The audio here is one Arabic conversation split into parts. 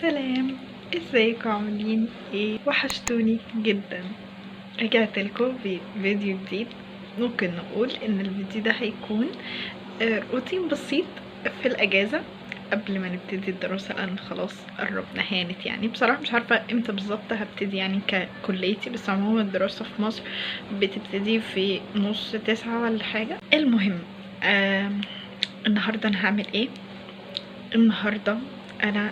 سلام، ازيكم عاملين ايه؟ وحشتوني جدا. رجعت لكم بفيديو جديد. ممكن نقول ان الفيديو ده هيكون روتين بسيط في الاجازه قبل ما نبتدي الدراسه، لان خلاص قربنا هانت. يعني بصراحه مش عارفه امتى بالظبط هبتدي يعني ككليتي، بس عموما الدراسه في مصر بتبتدي في نص 9 ولا حاجه. المهم النهارده انا هعمل ايه؟ النهارده انا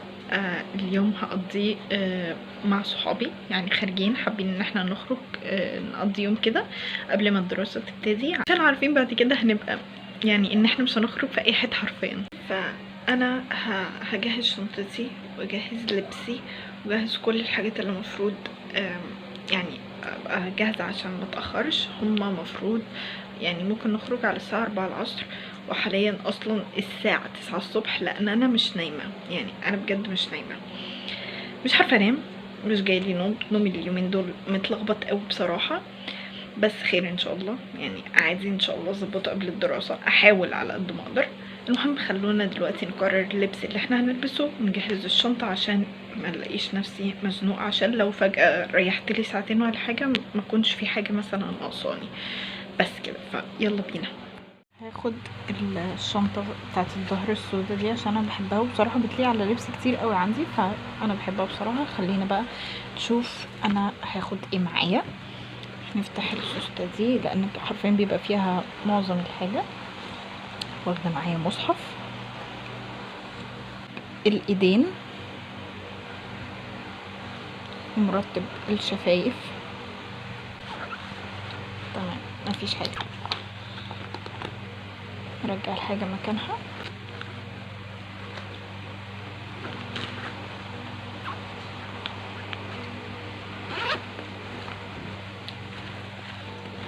اليوم هقضيه مع صحابي، يعني خارجين، حابين ان احنا نخرج نقضي يوم كده قبل ما الدراسة تبتدي، عشان عارفين بعد كده هنبقى يعني ان احنا مش هنخرج في اي حته حرفيا. فانا هجهز شنطتي واجهز لبسي واجهز كل الحاجات اللي المفروض يعني ابقى جاهزه عشان ما اتاخرش. هما مفروض يعني ممكن نخرج على الساعه 4 العصر، وحاليا اصلا الساعه 9 الصبح، لان انا مش نايمه. يعني انا بجد مش نايمه، مش عارفه انام، مش جايلي نوم. نومي اليومين دول متلخبط قوي بصراحه، بس خير ان شاء الله. يعني عادي ان شاء الله اظبطه قبل الدراسه، احاول على قد ما اقدر. المهم خلونا دلوقتي نقرر اللبس اللي احنا هنلبسه ونجهز الشنطه، عشان ما الاقيش نفسي مزنوقه، عشان لو فجاه ريحت لي ساعتين ولا حاجه ما كنش في حاجه مثلا ناقصاني. بس كده، فيلا بينا. هاخد الشنطه بتاعت الظهر السوداء دي عشان انا بحبها، وبصراحه بتليق على لبس كتير قوي عندي، فانا بحبها بصراحه. خلينا بقى نشوف انا هاخد ايه معايا. نفتح السوستة دي لان حرفيا بيبقى فيها معظم الحاجة. واخده معايا مصحف، الايدين، مرطب الشفايف. تمام، مفيش حاجة. نرجع الحاجة مكانها.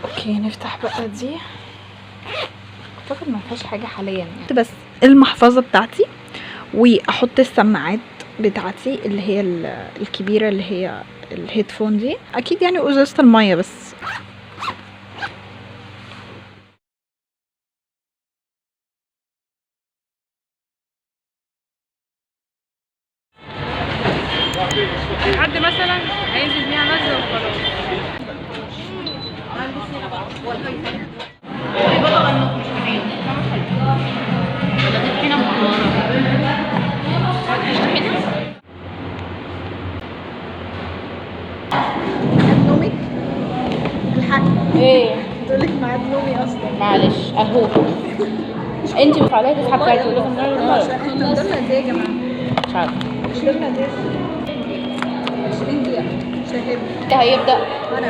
اوكي، نفتح بقى دي. اعتقد ما فيهاش حاجة حاليا يعني، بس المحفظة بتاعتي، واحط السماعات بتاعتي اللي هي الكبيرة، اللي هي الهيدفون دي. اكيد يعني ازازة المية بس. حد مثلا عايز يبيع نزله وخلاص. نومك الحق ايه تقولك ميعاد نومي اصلا. معلش اهو. انت مش عليا تسحب كارت ولا عشان احنا قدامنا قد ايه يا جماعه؟ مش عارفه. قدامنا قد ايه؟ 20 دقيقه. شاهد ده هيبدا. انا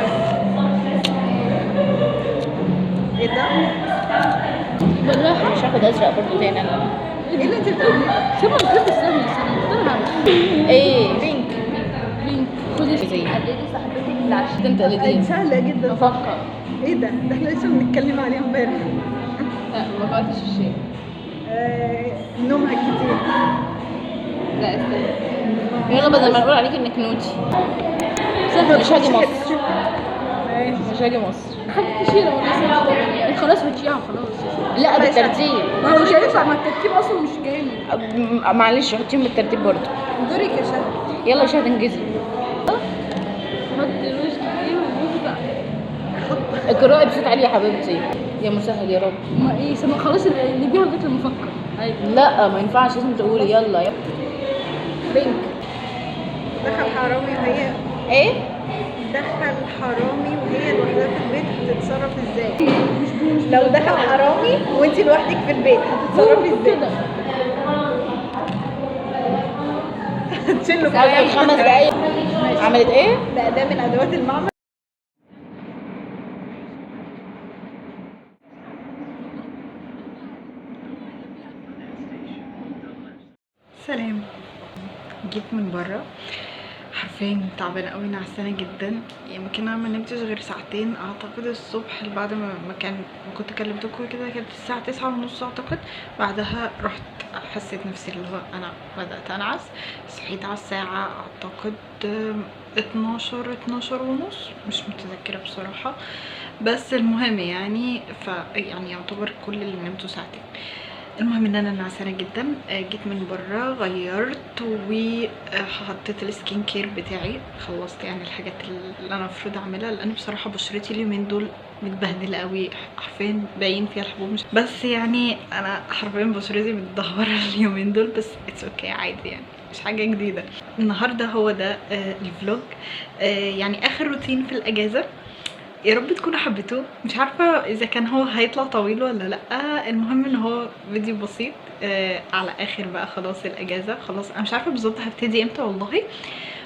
ايه ده؟ بالراحه، مش هاخد ازرق برضه تاني انا. ايه اللي انت بتعمليه ده؟ سيبها تلبس ثانية ايه بينك. بينك خدي زي صاحبتك اللي عشان انت أي قلديه سهله جدا. افكر. ايه ده؟ ده احنا لسه بنتكلم عليه امبارح. لا ما بعتش الشيء. نومها كتير. لا استنى يلا بدل ما نقول عليك انك نوتي. سهل. مش هاجي مصر. ماشي. مش هاجي مصر. حاجة تشيلها ولا خلاص هتشيلها خلاص. لا بالترتيب. ما هو مش هينفع، ما الترتيب اصلا مش جامد. معلش حطيهم بالترتيب برضه. دورك يا شهد. يلا يا شهد انجزي. ما تديروش كتير وبيفضل. اقرأي بصوت عالي يا حبيبتي. يا مسهل يا رب. ما ايه سما خلاص اللي بيها لغايه لما افكر. ايوه لا ما ينفعش، لازم تقولي يلا يلا. بينك. دخل حرامي وهي ايه؟ دخل حرامي وهي لوحدها في البيت، هتتصرف ازاي؟ لو دخل حرامي وانت لوحدك في البيت هتتصرفي ازاي؟ كده هتشيله في 5 دقايق. عملت ايه؟ لا، ده من ادوات المعمل. سلام. جيت من بره، حرفيا تعبانه قوي، نعسانه جدا. يمكن انا ما نمتش غير ساعتين اعتقد الصبح، بعد ما كنت كلمتكم كده، كانت الساعه 9:30 اعتقد. بعدها رحت حسيت نفسي اللي هو انا بدات انعس. صحيت على الساعه اعتقد 12 ونص، مش متذكره بصراحه. بس المهم يعني يعني يعتبر كل اللي نمته ساعتين. المهم ان انا نعسانه جدا. جيت من بره، غيرت فطرت وحطيت السكين كير بتاعي، خلصت يعني الحاجات اللي انا المفروض اعملها، لان بصراحه بشرتي اليومين دول متبهدله قوي، حرفيا باين فيها الحبوب، بس يعني انا حرفيا بشرتي متدهوره اليومين دول، بس اتس اوكي عادي يعني، مش حاجه جديده. النهارده هو ده الفلوج، يعني اخر روتين في الاجازه. يا رب تكونوا حبيتوه، مش عارفه اذا كان هو هيطلع طويل ولا لا، المهم ان هو فيديو بسيط على اخر بقى خلاص الاجازه، خلاص انا مش عارفه بالظبط هبتدي امتى والله،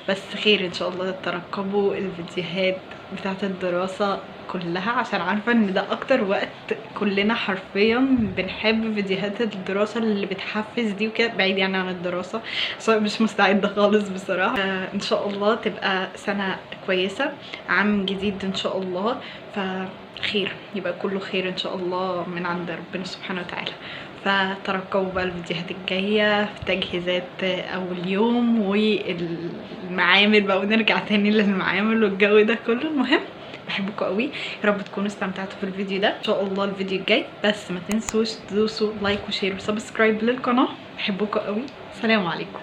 بس خير ان شاء الله. ترقبوا الفيديوهات بتاعه الدراسه كلها، عشان عارفه ان ده اكتر وقت كلنا حرفيا بنحب فيديوهات الدراسه اللي بتحفز دي وكده، بعيد يعني عن الدراسه، سواء مش مستعده خالص بصراحه. ان شاء الله تبقى سنه كويسه، عام جديد ان شاء الله، فخير يبقى كله خير ان شاء الله من عند ربنا سبحانه وتعالى. فترقبوا بقى الفيديوهات الجايه في تجهيزات اول يوم والمعامل بقى، ونرجع تاني للمعامل والجو ده كله. المهم بحبكم قوي، يا رب تكونوا استمتعتوا في الفيديو ده. ان شاء الله الفيديو الجاي، بس ما تنسوش تدوسوا لايك وشير وسبسكرايب للقناه. بحبكم قوي، سلام عليكم.